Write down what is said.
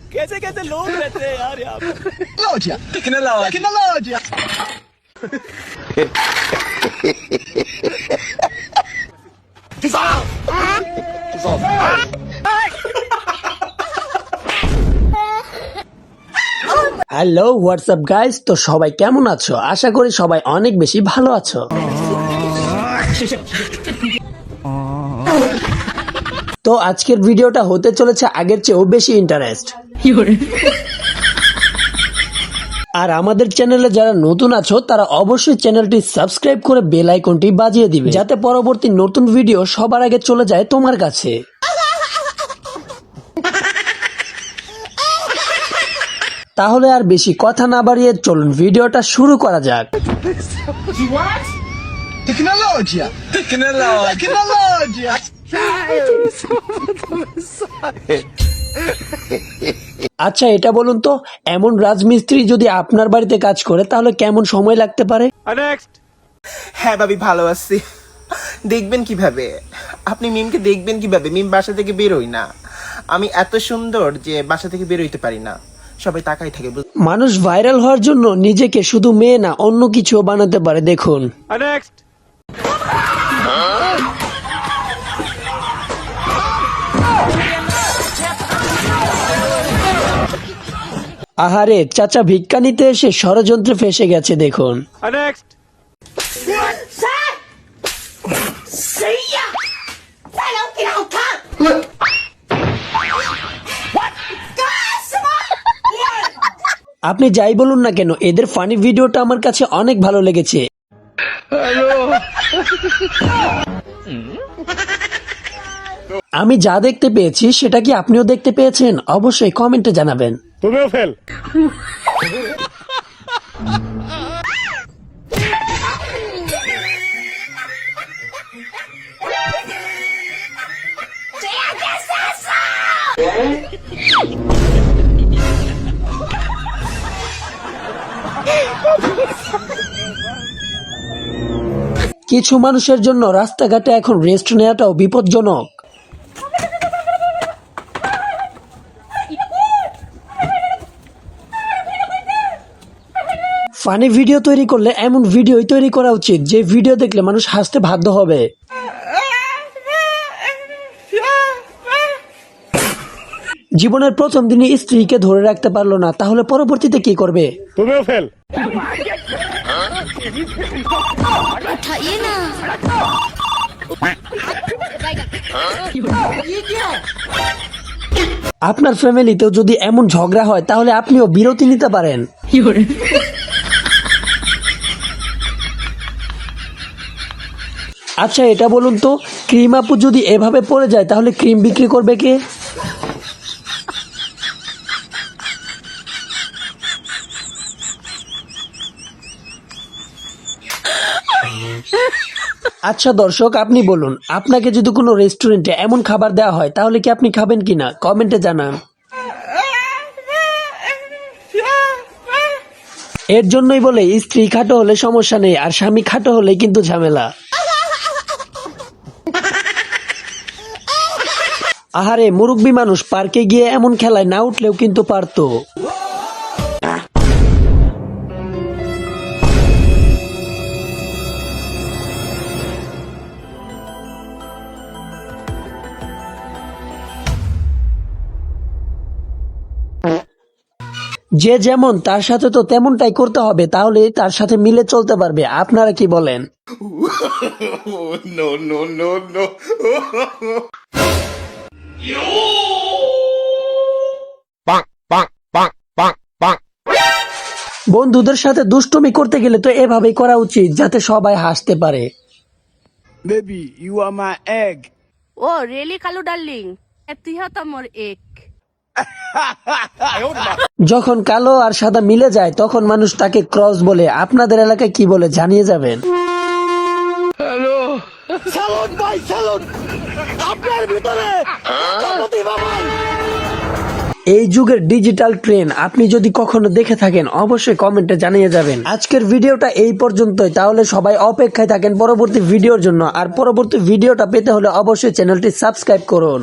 कैसे कैसे लोग रहते हैं यार यहाँ पे। टेक्नोलॉजी হ্যালো হোয়াটসঅ্যাপ গাইস, তো সবাই কেমন আছো? আশা করি সবাই অনেক বেশি ভালো আছো। তো আজকের ভিডিওটা হতে চলেছে আগের চেয়েও বেশি ইন্টারেস্ট। আর আমাদের চ্যানেলে যারা নতুন আছো তারা অবশ্যই চ্যানেলটি সাবস্ক্রাইব করে বেল আইকনটি বাজিয়ে দিবে, যাতে পরবর্তী নতুন ভিডিও সবার আগে চলে যায় তোমার কাছে। তাহলে আর বেশি কথা না বাড়িয়ে চলুন ভিডিওটা শুরু করা যাক। টেকনোলজি আচ্ছা এটা বলুন তো, এমন রাজমিস্ত্রি যদি আপনার বাড়িতে কাজ করে তাহলে কেমন সময় লাগতে পারে? হ্যাঁ ভাবি ভালো আছি। দেখবেন কিভাবে আপনি মিমকে দেখবেন কিভাবে? মিম বাসা থেকে বেরোই না, আমি এত সুন্দর যে বাসা থেকে বেরোইতে পারি না, সবাই তাকাই থাকে। মানুষ ভাইরাল হওয়ার জন্য নিজেকে শুধু মেয়ে না অন্য কিছুও বানাতে পারে, দেখুন। আহারে, চাচা ভিক্ষা নিতে এসে ষড়যন্ত্রে ফেসে গেছে, দেখুন। আপনি যাই বলুন না কেন, এদের ফানি ভিডিওটা আমার কাছে অনেক ভালো লেগেছে। আমি যা দেখতে পেয়েছি সেটা কি আপনিও দেখতে পেয়েছেন? অবশ্যই কমেন্টে জানাবেন। তুমিও ফেল। কিছু মানুষের জন্য রাস্তাঘাটে এখন রেস্ট নেওয়াটাও বিপজ্জনক। ফানি ভিডিও তৈরি করলে এমন ভিডিওই তৈরি করা উচিত যে ভিডিও দেখলে মানুষ হাসতে বাধ্য হবে। জীবনের প্রথম দিনে স্ত্রীকে ধরে রাখতে পারলো না, তাহলে পরবর্তীতে কি করবে? তুমিও ফেল। আপনার ফ্যামিলিতেও যদি এমন ঝগড়া হয় তাহলে আপনিও বিরতি নিতে পারেন। আচ্ছা এটা বলুন তো, ক্রিম আপু যদি এভাবে পড়ে যায় তাহলে ক্রিম বিক্রি করবে কে? আচ্ছা দর্শক, আপনি বলুন, আপনাকে যদি কোনো রেস্টুরেন্টে এমন খাবার দেওয়া হয় তাহলে কি আপনি খাবেন কিনা কমেন্টে জানান। এর জন্যই বলে স্ত্রী খাটো হলে সমস্যা নেই, আর স্বামী খাটো হলে কিন্তু ঝামেলা। আহারে, মুরব্বী মানুষ পার্কে গিয়ে এমন খেলায় না উঠলেও কিন্তু পারতো। যে যেমন তার সাথে তো তেমনটাই করতে হবে, তাহলে তার সাথে মিলে চলতে পারবে। আপনারা কি বলেন? বন্ধুদের সাথে দুষ্টুমি করতে গেলে তো এভাবেই করা উচিত, যাতে সবাই হাসতে পারে। Baby, you are my egg. Oh, really, Kalu darling? তুই হতো মোর এক। যখন কালো আর সাদা মিলে যায় তখন মানুষ তাকে ক্রস বলে। আপনাদের এলাকায় কি বলে জানিয়ে যাবেন। স্যালুট ভাই, স্যালুট। আপনার ভিতরে প্রতিভা এই যুগের ডিজিটাল ট্রেন আপনি যদি কখনো দেখে থাকেন অবশ্যই কমেন্টে জানিয়ে যাবেন। আজকের ভিডিওটা এই পর্যন্তই, তাহলে সবাই অপেক্ষায় থাকেন পরবর্তী ভিডিওর জন্য। আর পরবর্তী ভিডিওটা পেতে হলে অবশ্যই চ্যানেলটি সাবস্ক্রাইব করুন।